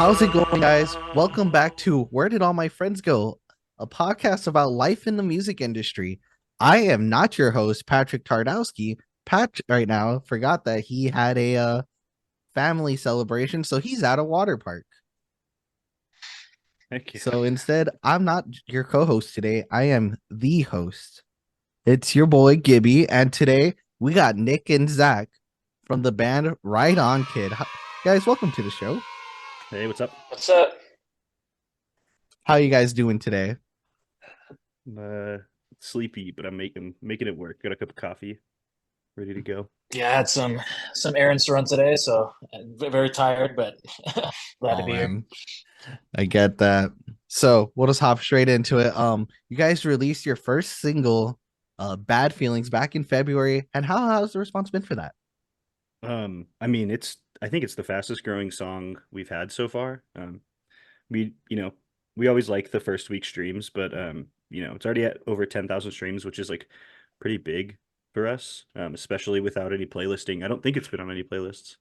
How's it going, guys? Welcome back to Where Did All My Friends Go? A podcast about life in the music industry. I am not your host, Patrick Tardowski. Pat right now forgot that he had a family celebration, so he's at a water park. Heck yeah. So instead, I'm not your co-host today. I am the host. It's your boy Gibby, and today we got Nick and Zach from the band Right On Kid. Guys, welcome to the show. Hey, what's up? What's up? How you guys doing today? I'm sleepy, but I'm making it work. Got a cup of coffee, ready to go. Yeah, I had some errands to run today, so very tired, but glad to Oh be here. man, I get that. So we'll just hop straight into it. You guys released your first single, "Bad Feelings," back in February, and how's the response been for that? I mean, I think it's the fastest growing song we've had so far. We you know we always like the first week streams, but it's already at over 10,000 streams, which is like pretty big for us, especially without any playlisting. I don't think it's been on any playlists,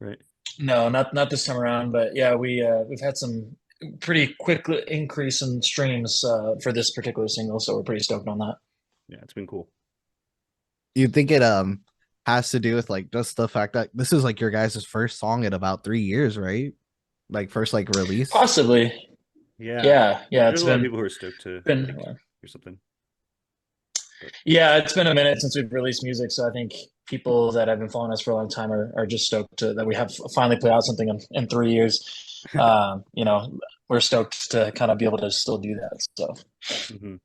right? No, not this time around, but yeah, we've had some pretty quick increase in streams for this particular single, so we're pretty stoked on that. Yeah, it's been cool. You think it has to do with like just the fact that this is like your guys' first song in about 3 years, right? Like first like release. Possibly. Yeah, Yeah, there's a lot of people who are stoked to been like hear something, but yeah, it's been a minute since we've released music, so I think people that have been following us for a long time are just stoked that we have finally put out something in 3 years. We're stoked to kind of be able to still do that. So mhm.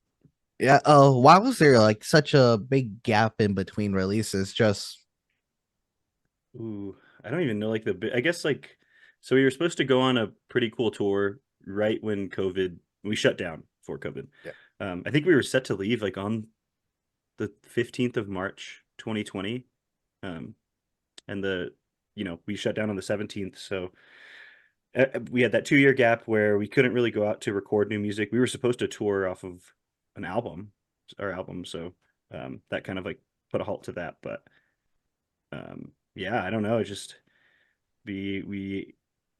Yeah. Why was there like such a big gap in between releases? Just Ooh, I don't even know like I guess like so we were supposed to go on a pretty cool tour right when COVID we shut down for COVID. yeah. I think we were set to leave like on the 15th of March 2020. Um, and we shut down on the 17th, so we had that 2 year gap where we couldn't really go out to record new music. We were supposed to tour off of an album, our album, so that kind of like put a halt to that, but yeah, I don't know, it's just we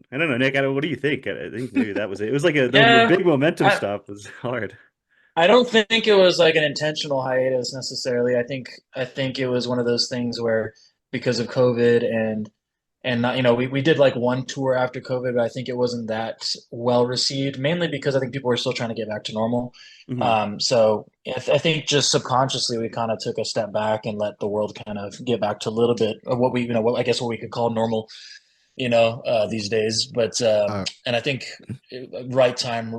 I don't know, Nick. What do you think? I think maybe that was it. It was like the yeah, big momentum I stop was hard. I don't think it was like an intentional hiatus necessarily. I think it was one of those things where because of COVID and not, we did like one tour after COVID, but I think it wasn't that well received, mainly because I think people were still trying to get back to normal. Hmm. So I think just subconsciously we kind of took a step back and let the world kind of get back to a little bit of what I guess what we could call normal, these days. But Uh, and I think right time,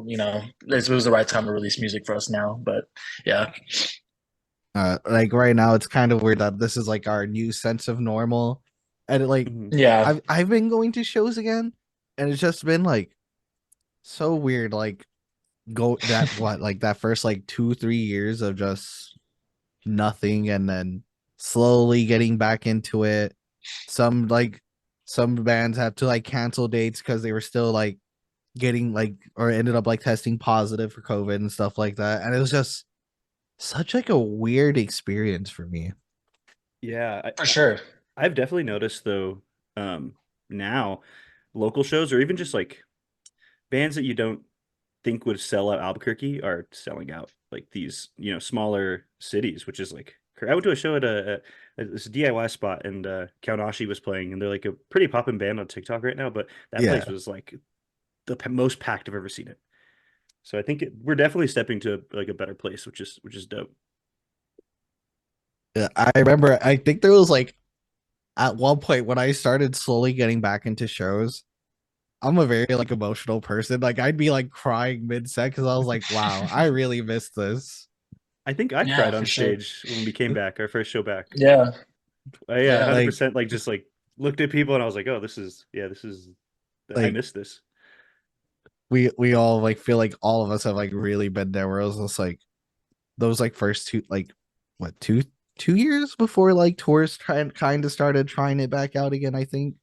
this was the right time to release music for us now. But yeah, like right now it's kind of weird that this is like our new sense of normal, and like Hmm. yeah, I've been going to shows again, and it's just been like so weird. Like go that what like that first like 2 3 years of just nothing, and then slowly getting back into it. Some like some bands have to like cancel dates because they were still like getting like or ended up like testing positive for COVID and stuff like that, and it was just such like a weird experience for me. Yeah, for sure. I've definitely noticed though, now local shows or even just like bands that you don't think would sell out Albuquerque are selling out like these, smaller cities, which is like I went to a show at this DIY spot and Kaunashi was playing and they're like a pretty poppin' band on TikTok right now, but that place Yeah. was like the most packed I've ever seen it. So I think we're definitely stepping to like a better place, which is dope. Yeah, I remember I think there was like at one point when I started slowly getting back into shows, I'm a very like emotional person. Like I'd be like crying mid-set because I was like, wow, I really missed this. I think I Yeah, cried for on sure. stage when we came back, our first show back. Yeah, Yeah, yeah. Like 100% like just like looked at people and I was like, "Oh, this is I like missed this." we all like feel like all of us have like really been there where it was just like those like first two like what 2 years before like tours trying kind of started trying it back out again, I think.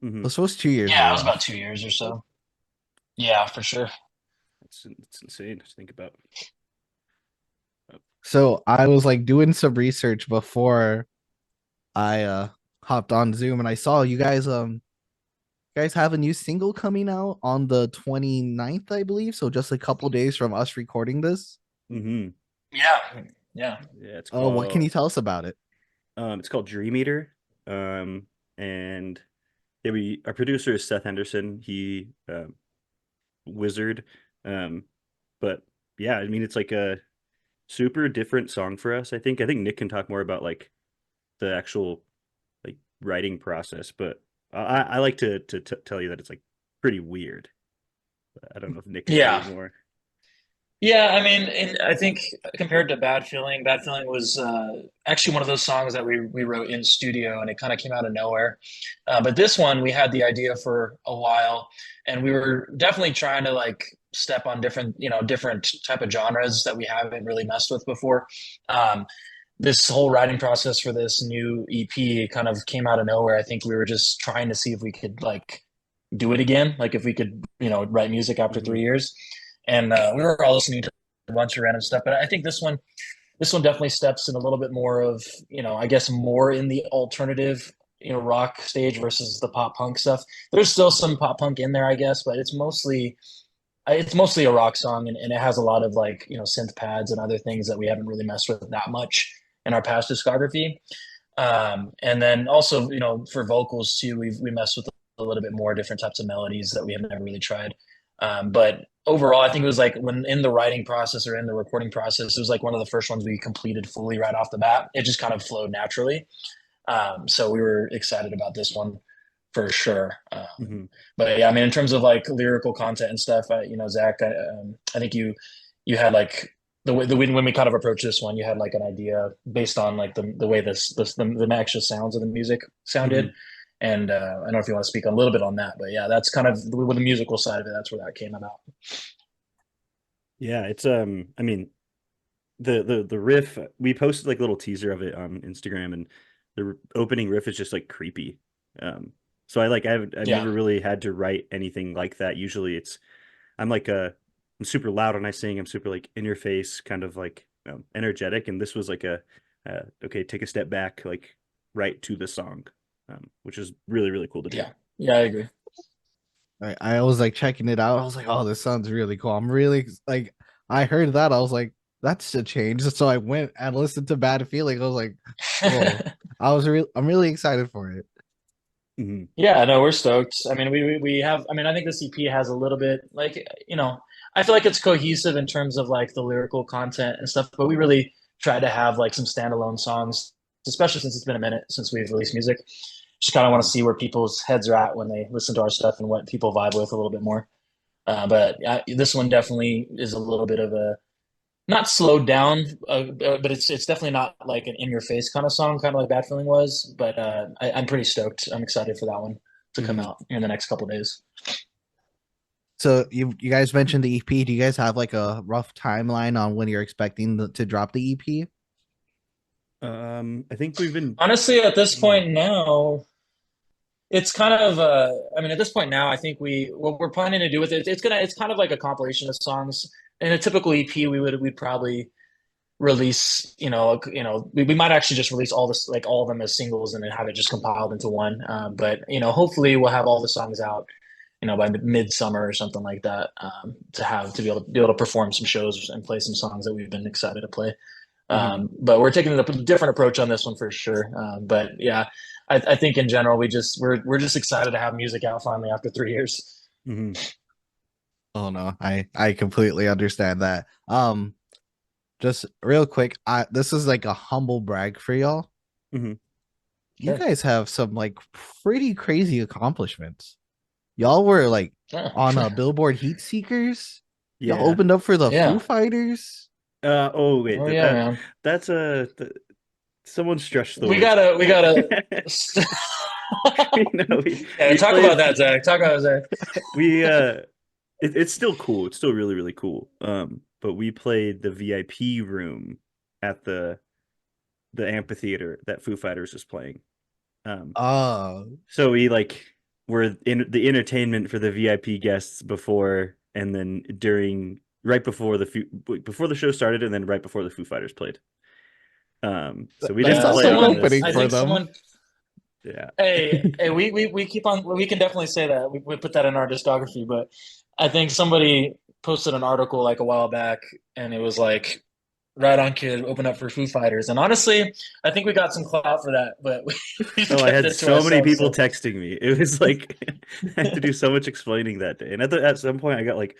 Hmm. Those 2 years were Yeah, it was about rough. 2 years or so. Yeah, for sure. It's insane to think about. So I was like doing some research before I hopped on Zoom, and I saw you guys guys have a new single coming out on the 29th, I believe. So just a couple days from us recording this. Mm-hmm. Yeah, yeah. Yeah, it's Oh, what can called you tell us about it? it's called Dream Eater. And yeah, our producer is Seth Henderson. He wizard. Um, but yeah, I mean it's like a super different song for us. I think Nick can talk more about like the actual like writing process, but I like to tell you that it's like pretty weird. I don't know if Nick can tell you Yeah. more. Yeah, I mean, I think compared to Bad Feeling was actually one of those songs that we wrote in studio, and it kind of came out of nowhere. But this one, we had the idea for a while, and we were definitely trying to like step on different, different type of genres that we haven't really messed with before. Um, this whole writing process for this new EP kind of came out of nowhere. I think we were just trying to see if we could like do it again, like if we could, write music after Hmm. 3 years. And we were all listening to a bunch of random stuff, but I think this one definitely steps in a little bit more of, I guess more in the alternative, rock stage versus the pop punk stuff. There's still some pop punk in there, I guess, but it's mostly a rock song, and it has a lot of like synth pads and other things that we haven't really messed with that much in our past discography. And then also, for vocals too, we messed with a little bit more different types of melodies that we have never really tried. But overall, I think it was like when in the writing process or in the recording process, it was like one of the first ones we completed fully right off the bat. It just kind of flowed naturally. So we were excited about this one for sure. Hmm. But yeah, I mean, in terms of like lyrical content and stuff, Zach, I think you had like the when we kind of approached this one, you had like an idea based on like the way the actual sounds of the music sounded. Hmm. And I don't know if you want to speak a little bit on that, but yeah, that's kind of with the musical side of it. That's where that came about. Yeah, it's I mean the riff, we posted like a little teaser of it on Instagram, and the opening riff is just like creepy. Um, so I've Yeah, never really had to write anything like that. Usually it's I'm like I'm super loud when I sing. I'm super like in your face, kind of like energetic, and this was like a okay, take a step back, like right to the song, which is really really cool to do. yeah, yeah. I agree. I was like checking it out. I was like, oh, this sounds really cool. I'm really like, I heard that. I was like, that's a change. So I went and listened to Bad Feeling. I was like, whoa. I'm really excited for it. Hmm. Yeah, no, we're stoked. I mean, we have. I mean, I think this EP has a little bit like I feel like it's cohesive in terms of like the lyrical content and stuff. But we really try to have like some standalone songs, especially since it's been a minute since we've released music. Just kind of want to see where people's heads are at when they listen to our stuff and what people vibe with a little bit more. But this one definitely is a little bit of a not slowed down, but it's definitely not like an in your face kind of song, kind of like Bad Feeling was. But I'm pretty stoked. I'm excited for that one to come Hmm. out in the next couple days. So you guys mentioned the EP. Do you guys have like a rough timeline on when you're expecting to drop the EP? I think we've been Honestly, at this uh, point now, it's kind of I mean, at this point now, I think what we're planning to do with it, it's kind of like a compilation of songs. In a typical EP, we'd probably release, we might actually just release all this, like all of them as singles, and then have it just compiled into one. But hopefully we'll have all the songs out, by midsummer or something like that, to be able to perform some shows and play some songs that we've been excited to play. mhm. But we're taking a different approach on this one for sure. But yeah, I think in general we're just excited to have music out finally after 3 years. Mhm. Oh no, I completely understand that. Just real quick, I this is like a humble brag for y'all. Mhm. You Sure. guys have some like pretty crazy accomplishments. Y'all were like Yeah. on a Billboard Heat Seekers. Y'all Yeah. opened up for the Foo Yeah. Uh, Fighters. oh wait, Oh yeah, man. that's someone stretched the We words gotta we there. gotta We know Yeah, we talk about played that, Zach. Talk about Zach. we it's still cool. It's still really really cool. But we played the VIP room at the amphitheater that Foo Fighters was playing. Um, Uh so we like were in the entertainment for the VIP guests before and then during right before before the show started and then right before the Foo Fighters played. So we that didn't Yeah, sounds play like on someone. this. opening I for think them. someone. Yeah. Hey, we keep on. We can definitely say that. We put that in our discography, but I think somebody posted an article like a while back, and it was like, "Right on, kid, open up for Foo Fighters." And honestly, I think we got some clout for that, but we Oh, I kept had it to so many ourselves. people So texting me. It was like I had to do so much explaining that day. And at some point, I got like,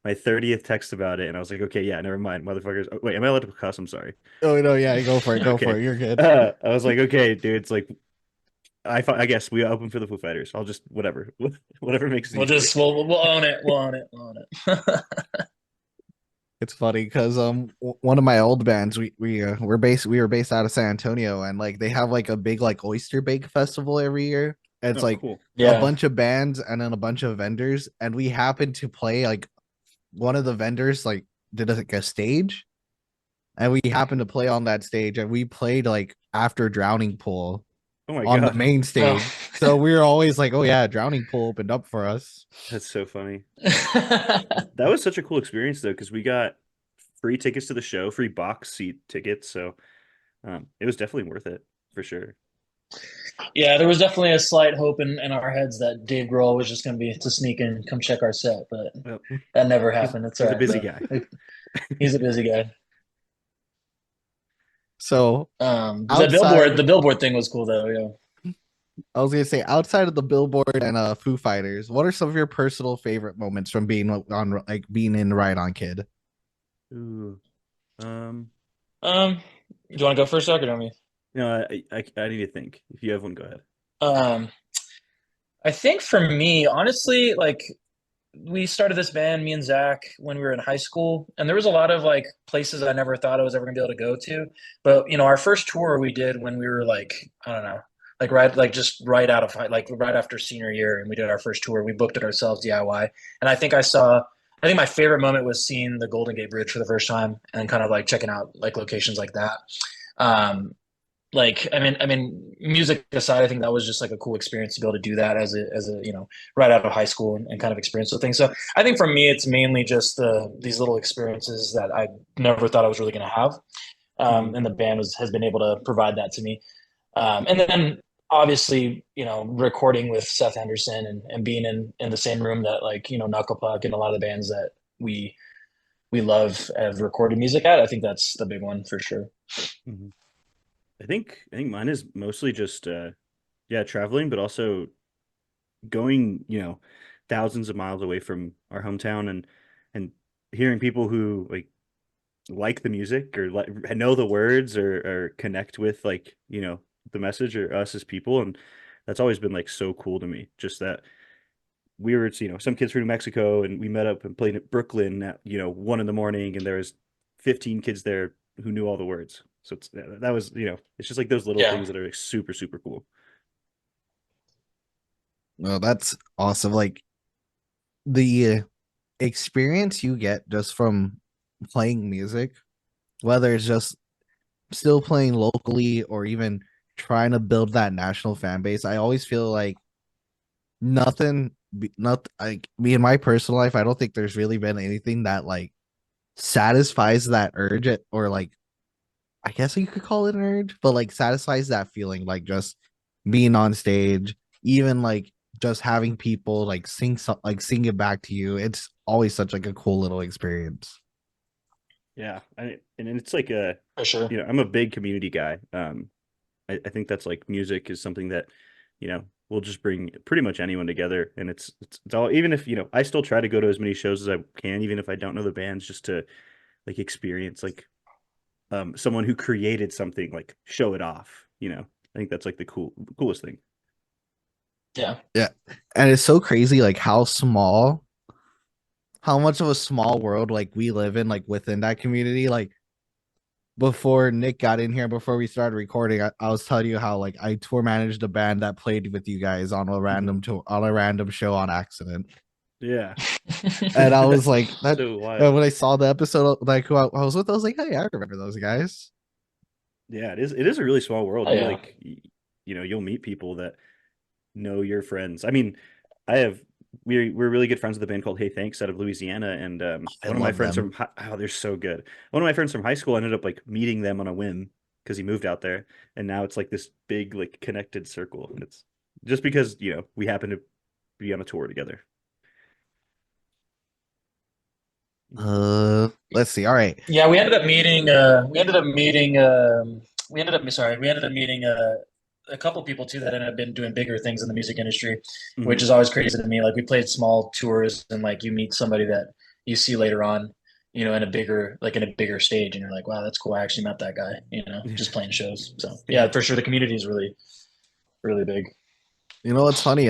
my 30th text about it, and I was like, okay, yeah, never mind, motherfuckers. Oh, wait, am I allowed to cuss? I'm sorry. Oh no, yeah, go for it, go for Okay. it. You're good. I was like, okay, dude. It's like I guess we open for the Foo Fighters. I'll just whatever, whatever makes it we'll easier. just we'll own it. We'll own it. We'll own it. It's funny because one of my old bands we were based out of San Antonio, and like they have like a big like oyster bake festival every year. And it's Oh, like cool. a Yeah. bunch of bands and then a bunch of vendors, and we happened to play like one of the vendors like did like a stage, and we happened to play on that stage, and we played like after Drowning Pool Oh my on the God, main Oh. stage. So we were always like, oh yeah, Drowning Pool opened up for us. that's so funny. That was such a cool experience though, because we got free tickets to the show, free box seat tickets. So it was definitely worth it for sure. Yeah, there was definitely a slight hope in our heads that Dave Grohl was just going to be to sneak in and come check our set, but Well, that never he's happened. It's all he's a right, busy though. guy. He's a busy guy. So The billboard, outside, the billboard thing was cool though. Yeah. I was gonna say outside of the Billboard and Foo Fighters, what are some of your personal favorite moments from being on like being in Ride On Kid? Ooh. Um, Um, do you want to go first, Zach, or do you want me? no, I need to think. If you have one, go ahead. Um, I think for me, honestly, like we started this band, me and Zach, when we were in high school, and there was a lot of like places I never thought I was ever gonna be able to go to. But our first tour we did when we were like, I don't know, like just right out of like right after senior year, and we did our first tour. We booked it ourselves DIY, and I think my favorite moment was seeing the Golden Gate Bridge for the first time and kind of like checking out like locations like that. Um, like I mean music aside, I think that was just like a cool experience to be able to do that as a right out of high school and kind of experience the thing. So I think for me it's mainly just these little experiences that I never thought I was really going to have, Hmm. and the band has been able to provide that to me. And then obviously recording with Seth Henderson and being in the same room that like Knuckle Puck and a lot of the bands that we love have recorded music at. I think that's the big one for sure. Hmm. I think mine is mostly just yeah, traveling, but also going, thousands of miles away from our hometown and hearing people who like the music or know the words or connect with the message or us as people, and that's always been like so cool to me. Just that we were, some kids from New Mexico, and we met up and played at Brooklyn at 1 in the morning, and there was 15 kids there who knew all the words. So that was, it's just like those little Yeah, things that are like super super cool. Well, that's awesome. Like the experience you get just from playing music, whether it's just still playing locally or even trying to build that national fan base, I always feel like not like me in my personal life. I don't think there's really been anything that like satisfies that urge or like I guess you could call it an urge, but like satisfies that feeling like just being on stage, even like just having people like sing it back to you. It's always such like a cool little experience. Yeah, and it's like for sure. I'm a big community guy. I think that's like music is something that will just bring pretty much anyone together, and it's all, even if I still try to go to as many shows as I can, even if I don't know the bands, just to like experience like someone who created something, like show it off. I think that's like the coolest thing. Yeah. Yeah. And it's so crazy like how much of a small world like we live in like within that community. Like before Nick got in here, before we started recording, I was telling you how like I tour managed a band that played with you guys on a Hmm. random tour on a random show on accident. Yeah. And I was like that So and wild. when I saw the episode like who I was with, I was like, hey, I remember those guys. Yeah, it is a really small world. Oh You yeah. like you'll meet people that know your friends. I mean, I have we're really good friends with a band called Hey Thanks out of Louisiana, and I one of my love friends them. from they're so good. One of my friends from high school ended up like meeting them on a whim because he moved out there, and now it's like this big like connected circle. And it's just because we happen to be on a tour together. Let's see. All right. Yeah, we ended up meeting. We ended up meeting a couple people too that ended up been doing bigger things in the music industry, which Hmm. is always crazy to me. Like we played small tours, and like you meet somebody that you see later on, in a bigger stage, and you're like, wow, that's cool. I actually met that guy. Yeah. Just playing shows. So Yeah. yeah, for sure, the community is really, really big. You know what's funny?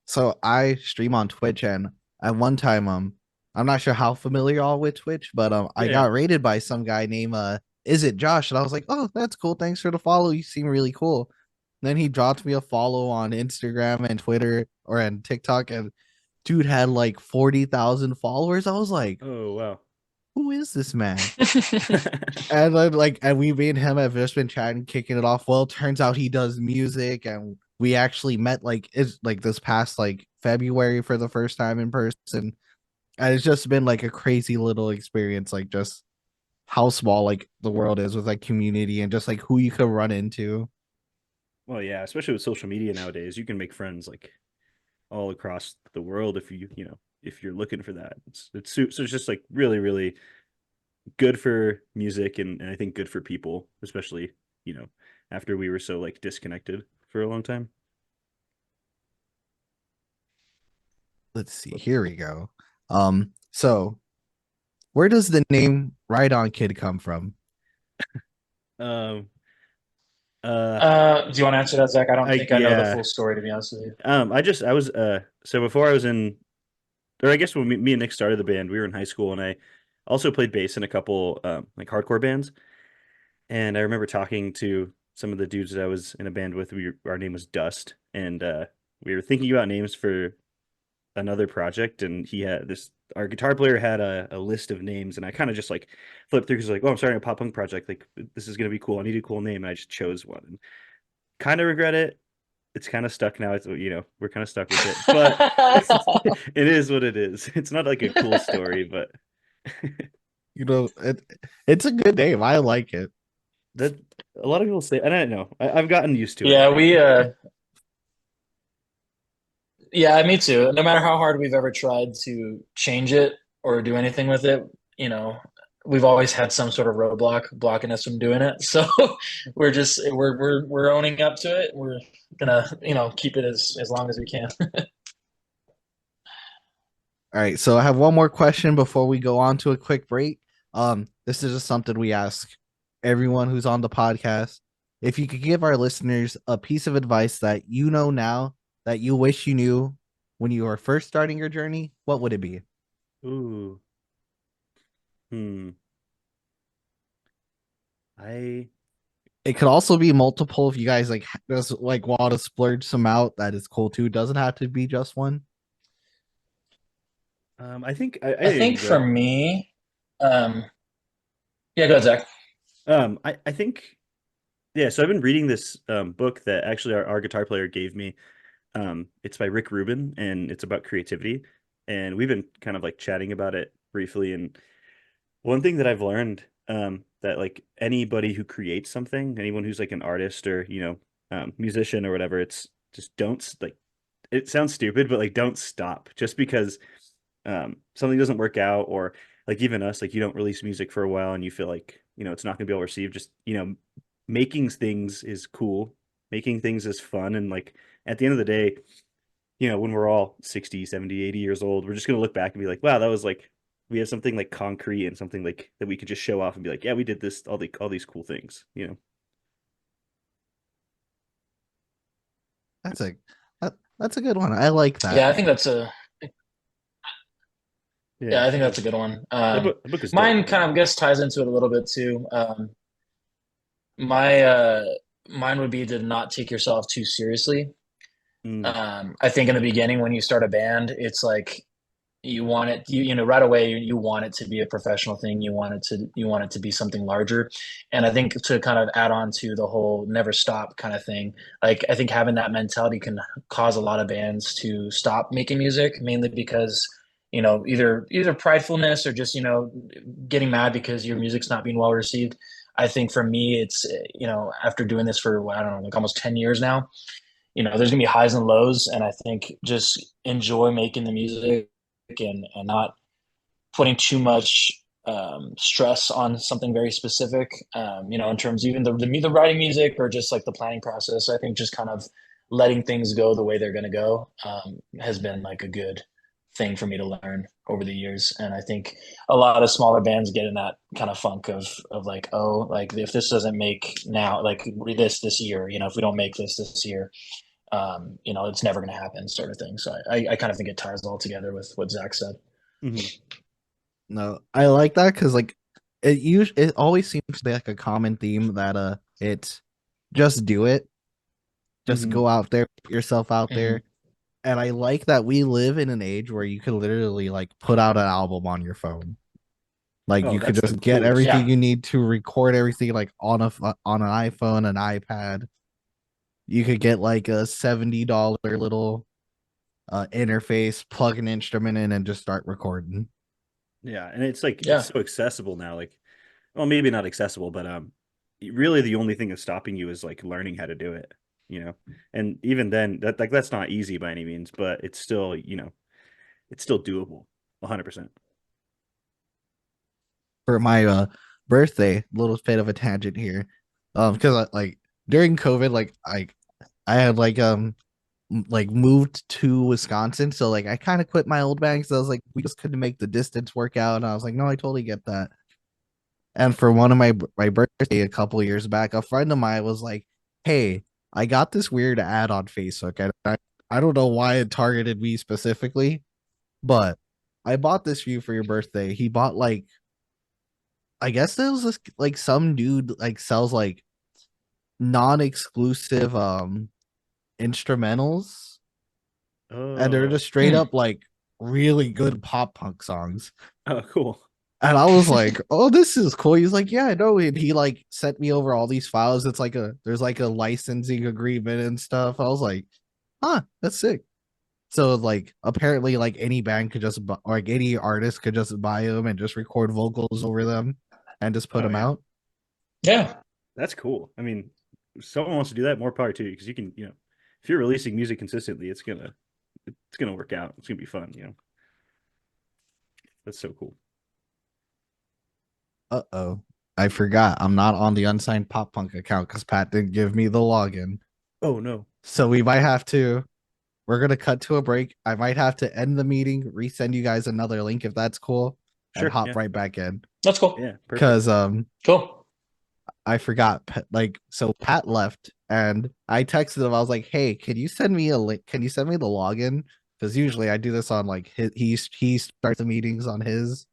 So I stream on Twitch, and at one time, I'm not sure how familiar y'all with Twitch, but I Yeah. got rated by some guy named Is It Josh, and I was like, oh, that's cool. Thanks for the follow. You seem really cool. Then he dropped me a follow on Instagram and Twitter or and TikTok, and dude had like 40,000 followers. I was like, Oh wow. who is this man? And then and me and him have just been chatting, kicking it off. Well, turns out he does music, and we actually met it's like this past like February for the first time in person. And it's just been like a crazy little experience, like just how small like the world is with like community and just like who you could run into. Well, yeah, especially with social media nowadays, you can make friends like all across the world if if you're looking for that. So it's just like really really good for music, and I think good for people, especially you know after we were so like disconnected for a long time. Let's see, here we go. So where does the name Ride On Kid come from? Um. Uh. Do you want to answer that, Zach? I don't I think I know the Yeah. full story, to be honest with you. I was so before I was in, or I guess when me and Nick started the band, we were in high school, and I also played bass in a couple like hardcore bands. And I remember talking to some of the dudes that I was in a band with. Our name was Dust, and we were thinking about names for another project. And he had this. Our guitar player had a list of names, and I kind of just like flipped through because like, oh, I'm starting a pop punk project. Like this is gonna be cool. I need a cool name, and I just chose one. And kind of regret it. It's kind of stuck now. It's we're kind of stuck with it, but it is what it is. It's not like a cool story, but You know, it's a good name. I like it. that a lot of people say, and I don't know. I've gotten used to it, I Yeah, think. yeah, me too. No matter how hard we've ever tried to change it or do anything with it, you know, we've always had some sort of roadblock blocking us from doing it. So we're owning up to it. We're gonna, keep it as long as we can. All right, so I have one more question before we go on to a quick break. This is just something we ask everyone who's on the podcast. If you could give our listeners a piece of advice that you know now that you wish you knew when you were first starting your journey, what would it be? Ooh. Hmm. I It could also be multiple if you guys like just like want to splurge some out. That is cool too. Doesn't have to be just one. I think I I know you think can for go. me, um, yeah, go ahead, Zach. I think yeah. So I've been reading this book that actually our guitar player gave me. It's by Rick Rubin, and it's about creativity. And we've been kind of like chatting about it briefly. And one thing that I've learned that like anybody who creates something, anyone who's like an artist or musician or whatever, it's just like it sounds stupid, but like don't stop just because something doesn't work out, or like even us, like you don't release music for a while and you feel like it's not going to be well received. Just making things is cool, making things is fun, and like at the end of the day, when we're all 60, 70, 80 years old, we're just going to look back and be like, wow, that was like we have something like concrete and something like that we could just show off and be like, yeah, we did this, all these cool things. That's a that's a good one. I like that. Yeah, I think that's a Yeah, yeah, I think that's a good one. the book is dope. Mine kind of, I guess, ties into it a little bit too. My mine would be to not take yourself too seriously. Mm, I think in the beginning when you start a band, it's like you want it, right away you want it to be a professional thing. You want it to be something larger. And I think to kind of add on to the whole never stop kind of thing, like I think having that mentality can cause a lot of bands to stop making music, mainly because either pridefulness or just getting mad because your music's not being well received. I think for me, it's, after doing this for, I don't know, like almost 10 years now, there's gonna be highs and lows. And I think just enjoy making the music and not putting too much stress on something very specific, in terms of even the writing music or just like the planning process. I think just kind of letting things go the way they're going to go has been like a good thing for me to learn over the years. And I think a lot of smaller bands get in that kind of funk of like, oh, like if this doesn't make now, like this year, if we don't make this year, it's never going to happen, sort of thing. So I kind of think it ties all together with what Zach said. Mm-hmm. No, I like that because like it always seems to be like a common theme that it's just do it, just Mm-hmm. go out there, put yourself out Mm-hmm. there. And I like that we live in an age where you could literally like put out an album on your phone. Like Oh, you could that's the just get coolest everything Yeah. thing. you need to record everything like on an iPhone, an iPad. You could get like a $70 little interface, plug an instrument in, and just start recording. Yeah, and it's like it's Yeah. so accessible now. Like, well, maybe not accessible, but really the only thing that's stopping you is like learning how to do it. You know, and even then, that's not easy by any means, but it's still it's still doable, 100%. For my birthday, little bit of a tangent here. Because like during COVID, like I had like moved to Wisconsin, so like I kind of quit my old band because I was like we just couldn't make the distance work out, and I was like, no, I totally get that. And for one of my birthday a couple of years back, a friend of mine was like, "Hey, I got this weird ad on Facebook, and I don't know why it targeted me specifically, but I bought this for you for your birthday." He bought like I guess there was this like some dude like sells like non-exclusive instrumentals, and they're Oh, just straight Hmm. up like really good pop punk songs. oh, cool. And I was like, "Oh, this is cool." He's like, "Yeah, I know." And he like sent me over all these files. It's like there's like a licensing agreement and stuff. I was like, "Huh, that's sick." So like apparently like any band could just or like any artist could just buy them and just record vocals over them and just put Oh them yeah, out. Yeah. that's cool. I mean, if someone wants to do that, more power to you, because you can, if you're releasing music consistently, it's gonna work out. It's gonna be fun. That's so cool. Uh-oh. I forgot. I'm not on the unsigned pop punk account because Pat didn't give me the login. Oh no. So we're gonna cut to a break. I might have to end the meeting, resend you guys another link if that's cool, and Sure. hop Yeah. right back in. That's cool. Yeah. Perfect. Cause Cool. I forgot like so Pat left and I texted him. I was like, "Hey, can you send me a link? Can you send me the login? Because usually I do this on like he starts the meetings on his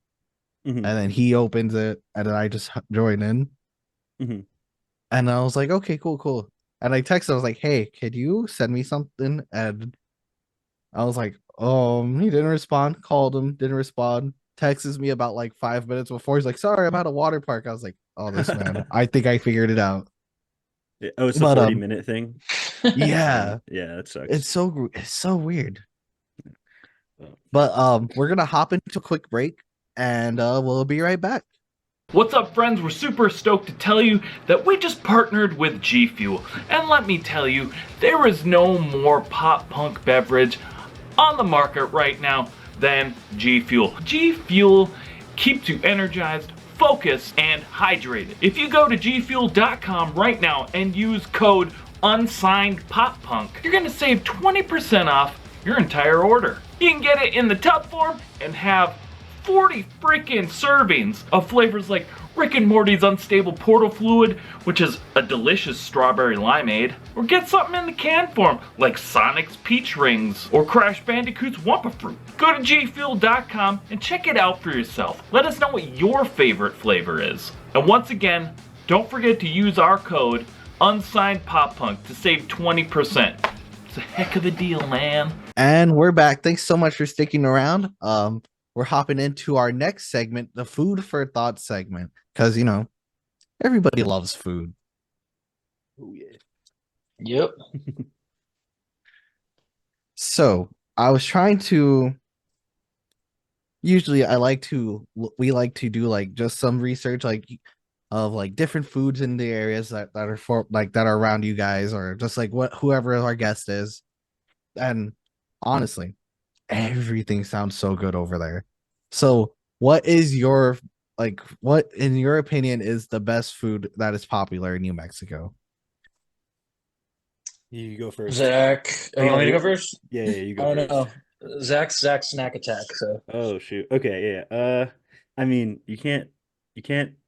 Hmm. and then he opens it and then I just join in." Hmm. And I was like, "Okay, cool, cool." And I texted, I was like, "Hey, could you send me something?" And I was like, he didn't respond. Called him, didn't respond. Texts me about like 5 minutes before. He's like, "Sorry, I'm at a water park." I was like, "Oh, this man. I think I figured it out." Oh, it's the But 40-minute thing. yeah, Yeah, that sucks. it's so weird. Oh. But we're gonna hop into a quick break, and we'll be right back. What's up, friends? We're super stoked to tell you that we just partnered with GFUEL. And let me tell you, there is no more pop punk beverage on the market right now than GFUEL. GFUEL keeps you energized, focused, and hydrated. If you go to gfuel.com right now and use code UNSIGNEDPOPPUNK, you're gonna save 20% off your entire order. You can get it in the tub form and have 40 freaking servings of flavors like Rick and Morty's Unstable Portal Fluid, which is a delicious strawberry limeade, or get something in the can form like Sonic's Peach Rings or Crash Bandicoot's Wumpa Fruit. Go to gfuel.com and check it out for yourself. Let us know what your favorite flavor is. And once again, don't forget to use our code UNSIGNEDPOPPUNK to save 20%. It's a heck of a deal, man. And we're back. Thanks so much for sticking around. We're hopping into our next segment, the food for thought segment, because everybody loves food. Oh yeah. Yep. So I was trying to. Usually, we like to do like just some research, like of like different foods in the areas that are for like that are around you guys, or just like what whoever our guest is. And honestly, everything sounds so good over there. So, what is your like? What in your opinion is the best food that is popular in New Mexico? You go first. Zach, oh, you want Oh, me to go first? yeah, yeah, you I go don't first. know. Zach's snack attack. So Oh shoot. Okay, yeah. I mean, you can't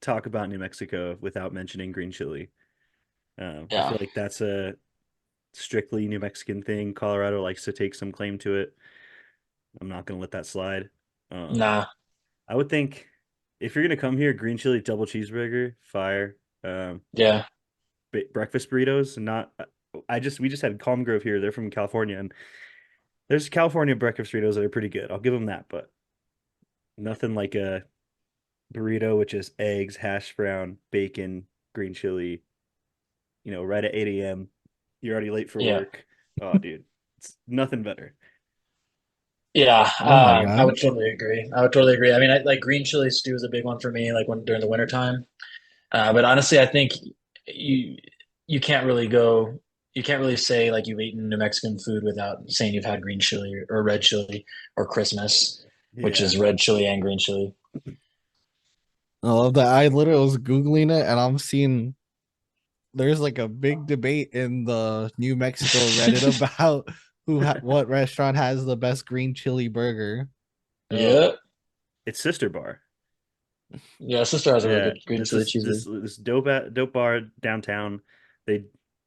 talk about New Mexico without mentioning green chili. I yeah, feel like that's a strictly New Mexican thing. Colorado likes to take some claim to it. I'm not gonna let that slide. Um, nah, I would think if you're gonna come here, green chili double cheeseburger, fire. yeah, Breakfast burritos, not. We just had Calm Grove here. They're from California, and there's California breakfast burritos that are pretty good. I'll give them that, but nothing like a burrito, which is eggs, hash brown, bacon, green chili. Right at 8 a.m. You're already late for yeah, work. Oh, dude, it's nothing better. yeah. Oh my I god. would totally agree. I would totally agree. I mean, like green chili stew is a big one for me. Like when during the wintertime. But honestly, I think you you can't really go. You can't really say like you've eaten New Mexican food without saying you've had green chili or red chili or Christmas, which Yeah. is red chili and green chili. I love that. I literally was Googling it and I'm seeing there's like a big debate in the New Mexico Reddit about what restaurant has the best green chili burger. Oh, Yep. it's Sister Bar. Yeah, sister has a really Yeah, good green this chili is this cheeseburger. this dope bar downtown. They,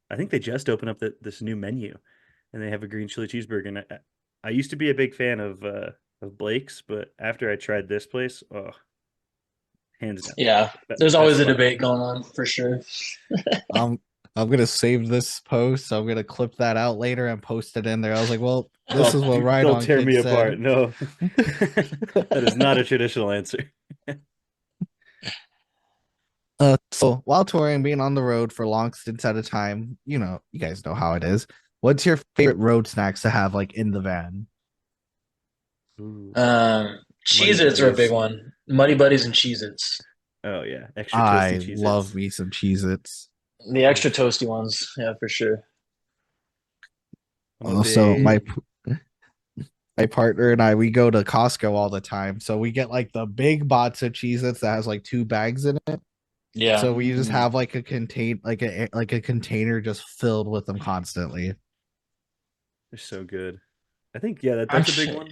I think they just opened up this new menu, and they have a green chili cheeseburger. And I used to be a big fan of Blake's, but after I tried this place, oh, hands down, Yeah, there's always best a spot. debate going on for sure. I'm I'm gonna save this post. So I'm gonna clip that out later and post it in there. I was like, well, this Oh, is what Don't Rhydon tear Kid me said. apart. No, that is not a traditional answer. So while touring, being on the road for long stints at a time, you guys know how it is. What's your favorite road snacks to have like in the van? Ooh, um, Muddy Cheez-Its are a big Buddies. one. Muddy Buddies and Cheez-Its. Oh yeah, extra toasty I love Cheez-Its. me some Cheez-Its. The extra Oof. toasty ones, yeah, for sure. I'm a Also, big my partner and I we go to Costco all the time, so we get like the big box of Cheez-Its that has like two bags in it. Yeah, So we just mm, have like a container just filled with them constantly. they're so good. I think yeah, I'm that's a big tr- one.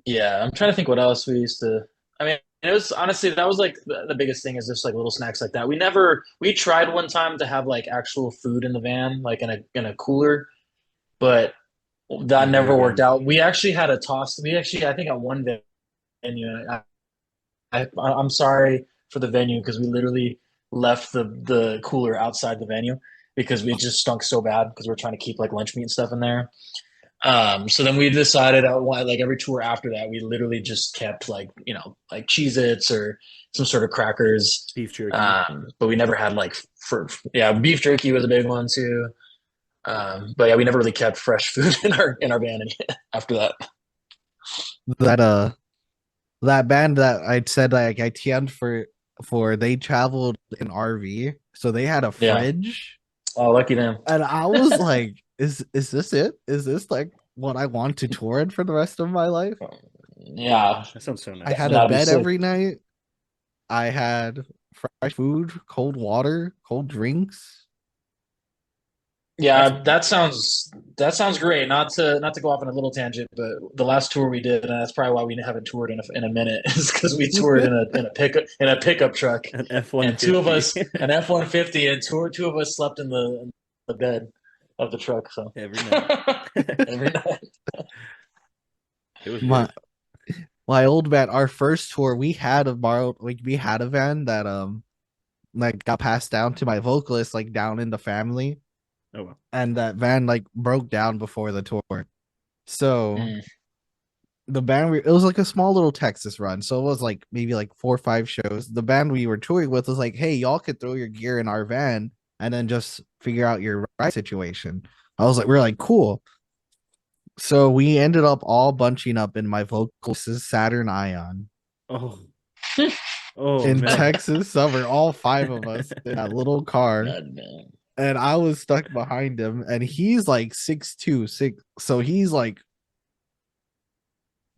yeah, I'm trying to think what else we used to. I mean, it was honestly that was like the biggest thing is just like little snacks like that. We tried one time to have like actual food in the van, like in a cooler, but that Never never worked again. out. We actually had a toss. We actually I think at one venue. I'm sorry for the venue because we literally left the cooler outside the venue because we just stunk so bad because we are trying to keep like lunch meat and stuff in there. So then we decided like every tour after that, we literally just kept like, like Cheez-Its or some sort of crackers. Beef jerky. But we never had like yeah, beef jerky was a big one too. But yeah, we never really kept fresh food in our van after that. That that band that I said like I TM'd for they traveled in RV, so they had a Yeah. fridge, Oh, lucky them. and I was like, is this it? Is this like what I want to tour in for the rest of my life? Yeah, That sounds so I nice. had a that'd be bed sick. every night. I had fresh food, cold water, cold drinks. That's Yeah, that sounds great. Not to go off on a little tangent, but the last tour we did, and that's probably why we haven't toured in a minute, is because we toured in a pickup truck, an F one and two of fifty us an F-150, and two of us slept in the bed of the truck. So every night. every night, It was My worth. my old van, our first tour, we had a borrowed like we had a van that like got passed down to my vocalist like down in the family, Oh well. and that van like broke down before the tour. So mm, the band it was like a small little Texas run, so it was like maybe like 4 or 5 shows. The band we were touring with was like, hey, y'all could throw your gear in our van and then just figure out your ride situation. We're like, cool. So we ended up all bunching up in my vocalist's Saturn Ion. Oh, Oh in man. Texas summer, all 5 of us in that little car. God damn. And I was stuck behind him, and he's like 6'2", so he's like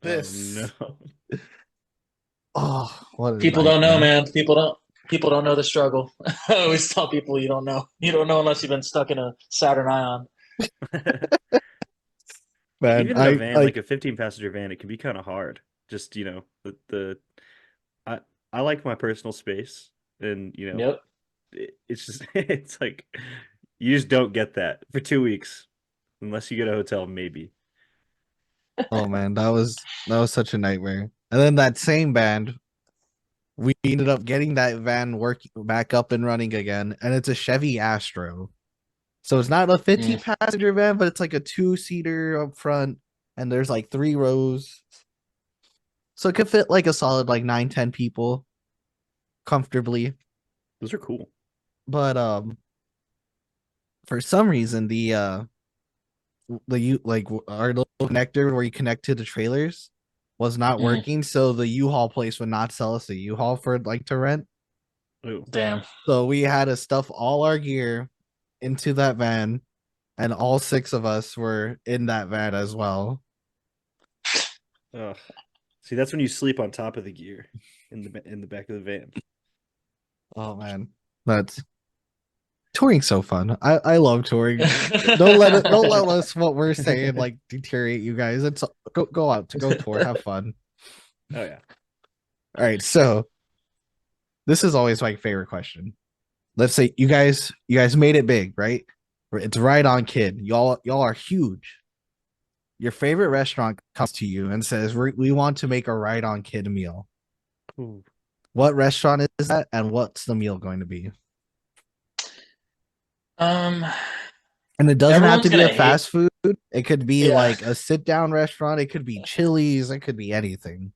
Oh this. no. Oh, what a People don't know, nightmare. man. People don't know the struggle. I always tell people you don't know. You don't know unless you've been stuck in a Saturn Ion. Man, Even in a I van, like like a 15 passenger van, it can be kind of hard. Just, the I I like my personal space, and Yep. it's just it's like you just don't get that for 2 weeks unless you get a hotel, maybe. oh man, that was such a nightmare. And then that same band, we ended up getting that van working back up and running again, and it's a Chevy Astro. So it's not a 15 Mm. passenger van, but it's like a 2-seater up front, and there's like 3 rows. So it could fit like a solid like 9-10 people comfortably. Those are cool. But for some reason our little connector where you connect to the trailers was not Mm. working, so the U-Haul place would not sell us a U-Haul for like to rent. Ooh. Damn. So we had to stuff all our gear into that van, and all 6 of us were in that van as well. Ugh. See, that's when you sleep on top of the gear in the back of the van. Oh man, that's touring's so fun. I love touring. Don't let us what we're saying like deteriorate you guys. It's go out to go tour, have fun. Oh yeah. All right, so this is always my favorite question. Let's say you guys made it big, right? It's right on kid. Y'all are huge. Your favorite restaurant comes to you and says, we want to make a right on kid meal. Ooh. What restaurant is that, and what's the meal going to be? Um, And it doesn't have everyone's to be gonna a hate. fast food. It could be Yeah, like a sit down restaurant. It could be Chili's. It could be anything.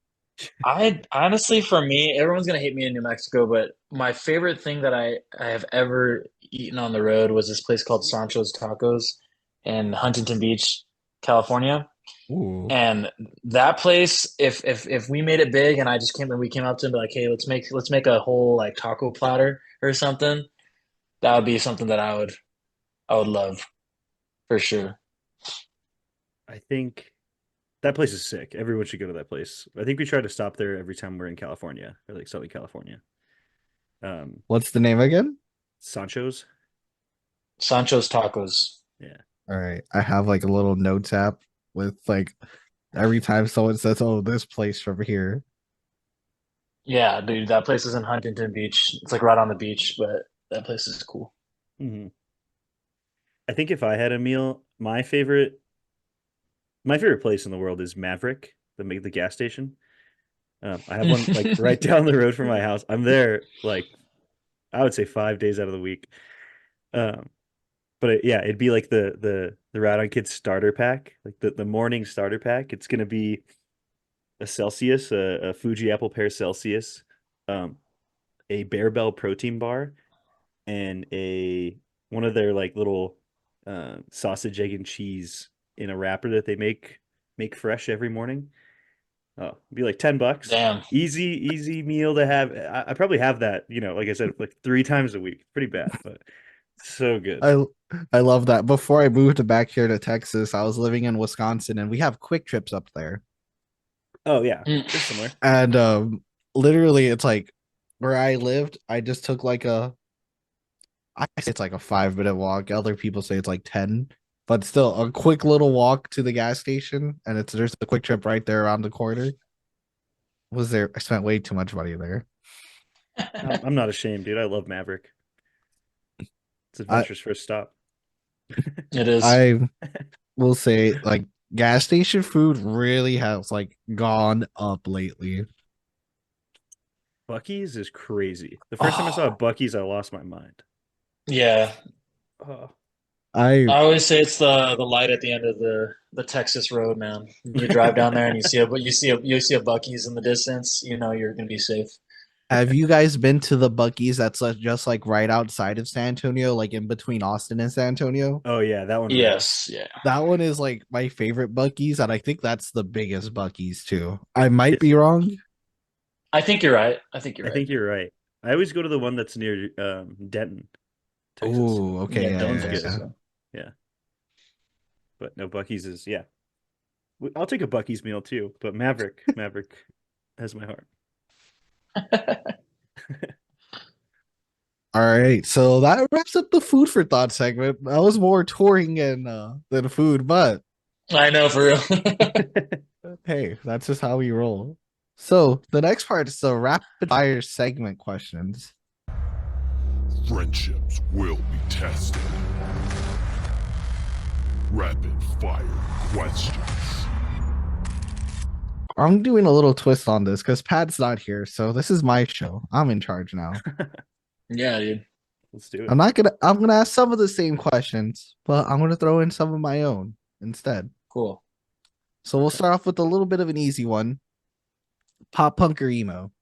I honestly, for me, everyone's gonna hate me in New Mexico, but my favorite thing that I have ever eaten on the road was this place called Sancho's Tacos in Huntington Beach, California. Ooh. And that place, if we made it big and we came up to him and be like, hey, let's make a whole like taco platter or something, that would be something that I would love for sure. I think that place is sick. Everyone should go to that place. I think we try to stop there every time we're in California or like Southern California. What's the name again? Sancho's. Sancho's Tacos. Yeah. All right. I have like a little notes app with like every time someone says, "Oh, this place from here." Yeah, dude, that place is in Huntington Beach. It's like right on the beach, but that place is cool. Hmm. I think if I had a meal, my favorite place in the world is Maverick, the gas station. I have one like right down the road from my house. I'm there like I would say 5 days out of the week. Um, but yeah, it'd be like the Rad on Kids starter pack, like the morning starter pack. It's gonna be a Celsius, a Fuji apple pear Celsius, um, a Bear Bell protein bar, and a one of their like little sausage, egg, and cheese in a wrapper that they make fresh every morning. Oh, it'd be like $10. Damn. Easy meal to have. I probably have that, like I said, like 3 times a week. Pretty bad, but so good. I I love that. Before I moved back here to Texas, I was living in Wisconsin, and we have quick trips up there. Oh yeah, Mm. they're similar. And literally it's like where I lived, I just took like I say it's like a 5 minute walk. Other people say it's like 10, but still a quick little walk to the gas station, and it's there's a quick trip right there around the corner. Was there I spent way too much money there. I'm not ashamed, dude. I love Maverick. It's I adventurous first stop. It is. I will say like gas station food really has like gone up lately. Bucky's is crazy. The first time I saw Oh, Bucky's, I lost my mind. Yeah. Oh. I I always say it's the light at the end of the Texas road, man. You drive down there and you see a Bucky's in the distance, you know you're gonna be safe. have you guys been to the Bucky's that's like, just like right outside of San Antonio, like in between Austin and San Antonio? Oh yeah, that one rules. Yes, yeah. That one is like my favorite Bucky's, and I think that's the biggest Bucky's too. I might It's be wrong. I think you're right. I think you're I right. think you're right. I always go to the one that's near Denton, Texas. Oh, okay, Yeah, yeah, Dillon, It's yeah, good. Texas. yeah. Yeah, but no, Bucky's is I'll take a Bucky's meal too, but Maverick has my heart. All right, so that wraps up the food for thought segment. That was more touring and than food, but I know, for real. hey, that's just how we roll. So the next part is the rapid fire segment questions. Friendships will be tested. Rapid fire questions. I'm doing a little twist on this because Pat's not here, so this is my show. I'm in charge now. Yeah, dude. Let's do I'm it. not gonna. I'm gonna ask some of the same questions, but I'm gonna throw in some of my own instead. Cool. So we'll start off with a little bit of an easy one. Pop punk or emo?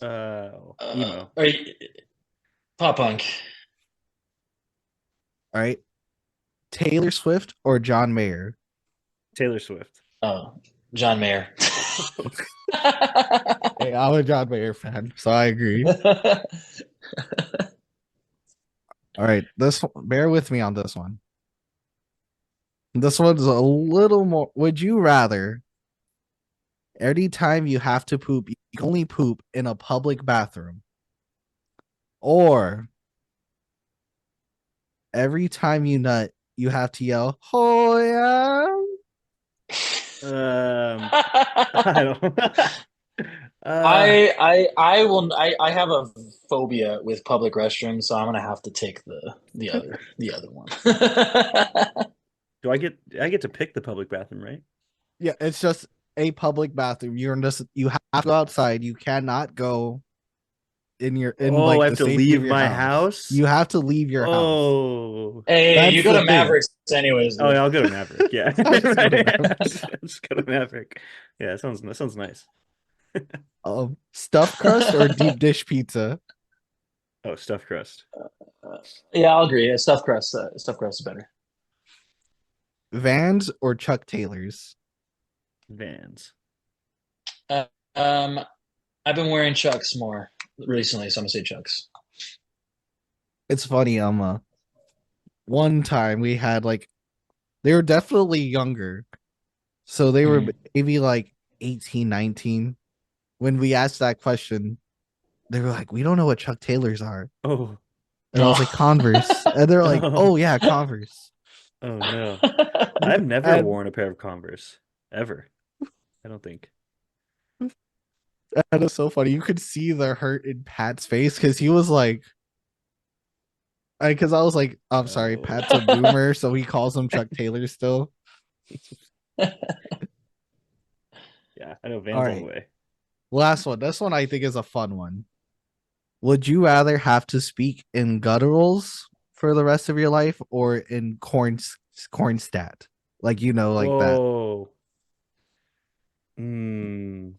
Emo. Pop punk. All right. Taylor Swift or John Mayer? Taylor Swift. Oh, John Mayer. Hey, I'm a John Mayer fan, so I agree. All right, bear with me on this one. This one's a little more. Would you rather every time you have to poop, you can only poop in a public bathroom, or every time you nut, you have to yell, "Oh yeah"? I don't. I have a phobia with public restrooms, so I'm gonna have to take the other one. Do I get to pick the public bathroom, right? Yeah, it's just a public bathroom. You have to go outside. You cannot go in Oh, like I the have to safety of leave your my house. house. You have to leave your house. Oh. Hey, That's you go the to thing. Mavericks anyways, Oh, dude. yeah, I'll go to Maverick. Yeah. I'll just go to Maverick. Just go to Maverick. Yeah, that sounds nice. Stuffed crust or deep dish pizza? Oh, stuffed crust. Yeah, I'll agree. Stuffed crust is better. Vans or Chuck Taylors? Vans. Uh, um, I've been wearing Chucks more recently, so I'm gonna say Chucks. It's funny. One time we had like they were definitely younger, so they were maybe like 18, 19. When we asked that question, they were like, "We don't know what Chuck Taylors are," Oh. and I was like, "Converse," and they're like, "Oh yeah, Converse." Oh no. I've never And worn a pair of Converse. Ever. I don't think. that is so funny. You could see the hurt in Pat's face because he was like, because I was like, I'm sorry, Oh. Pat's a boomer, so he calls him Chuck Taylor still. Yeah, I know Vans all right. the way. Last one. This one I think is a fun one. Would you rather have to speak in gutturals for the rest of your life or in corn stat? Like like that. Whoa. Hmm.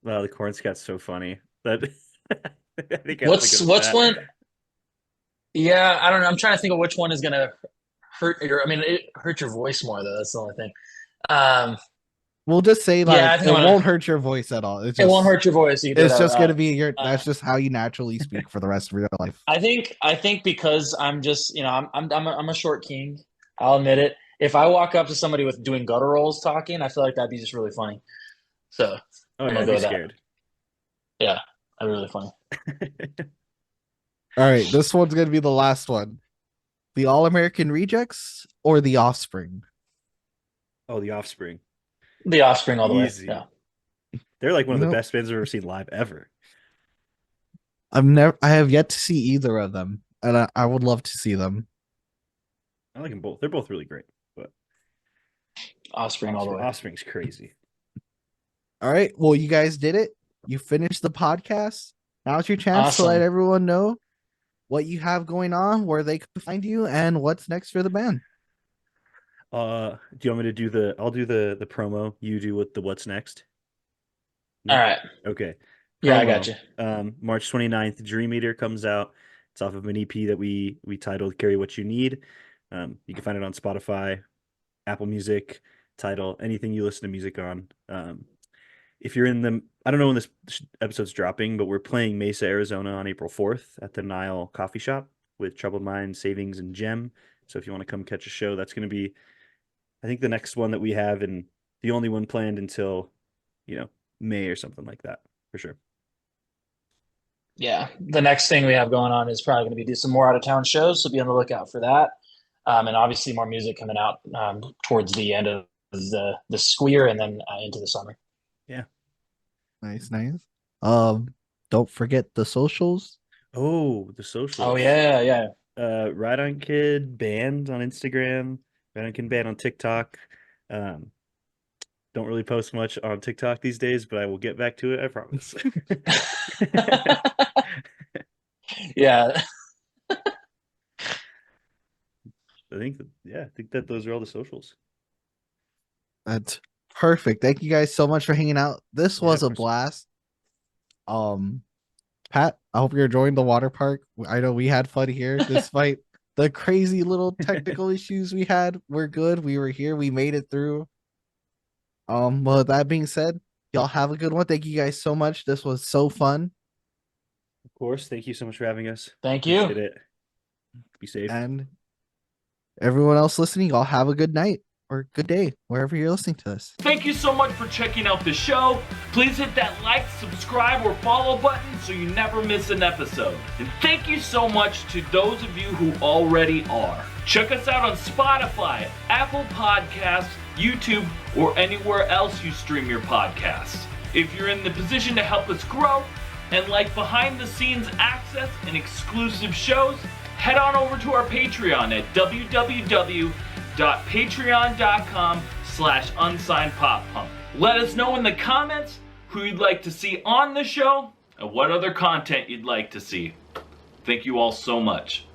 Wow, the corn scat's so funny. That I think I have to go with What's that. one? Yeah, I don't know. I'm trying to think of which one is gonna hurt your. I mean, it hurt your voice more though. That's the only thing. We'll just say like Yeah, I think it I'm gonna. won't hurt your voice at all. It won't hurt your voice. You can do It's it just out gonna loud. be that's just how you naturally speak for the rest of your life. I think because I'm just I'm a short king. I'll admit it. If I walk up to somebody with doing gutturals talking, I feel like that'd be just really funny. So Oh I'm yeah, gonna I'd go be with that. scared. Yeah, that'd be really funny. All right, this one's gonna be the last one. The All American Rejects or the Offspring? Oh, the Offspring. The Offspring all the Easy. way. Yeah. They're like one of the best bands I've ever seen live ever. I have yet to see either of them, and I would love to see them. I like them both. They're both really great, but Offspring all the way. Offspring's crazy. All right, well, you guys did it. You finished the podcast. Now's your chance to let Awesome. everyone know what you have going on, where they can find you, and what's next for the band. Do you want me to do I'll do the promo. You do what's next. All right. Okay. Yeah, I Promo. got you. March 29th, Dream Eater comes out. It's off of an EP that we titled Carry What You Need. You can find it on Spotify, Apple Music, Tidal, anything you listen to music on. if you're in the, I don't know when this episode's dropping, but we're playing Mesa, Arizona on April 4th at the Nile Coffee Shop with Troubled Mind, Savings, and Gem. So if you want to come catch a show, that's going to be, I think, the next one that we have, and the only one planned until, May or something like that, for sure. Yeah, the next thing we have going on is probably going to be do some more out of town shows, so be on the lookout for that. And obviously more music coming out towards the end of the school year and then into the summer. Yeah. Nice. Don't forget the socials. Oh, the socials. Oh yeah. Ride on Kid Band on Instagram, Ride on Kid Band on TikTok. Don't really post much on TikTok these days, but I will get back to it, I promise. Yeah. I think that those are all the socials. That's perfect. Thank you guys so much for hanging out. This Yeah, was of a course. blast. Pat, I hope you're enjoying the water park. I know we had fun here despite the crazy little technical issues we had. We're good. We were here. We made it through. Well, that being said, y'all have a good one. Thank you guys so much. This was so fun. Of course. Thank you so much for having us. Thank you. Appreciate it. Be safe. And everyone else listening, y'all have a good night or good day, wherever you're listening to this. Thank you so much for checking out the show. Please hit that like, subscribe, or follow button so you never miss an episode. And thank you so much to those of you who already are. Check us out on Spotify, Apple Podcasts, YouTube, or anywhere else you stream your podcasts. If you're in the position to help us grow and like behind the scenes access and exclusive shows, head on over to our Patreon at www.patreon.com/unsignedpoppunk. Let us know in the comments who you'd like to see on the show and what other content you'd like to see. Thank you all so much.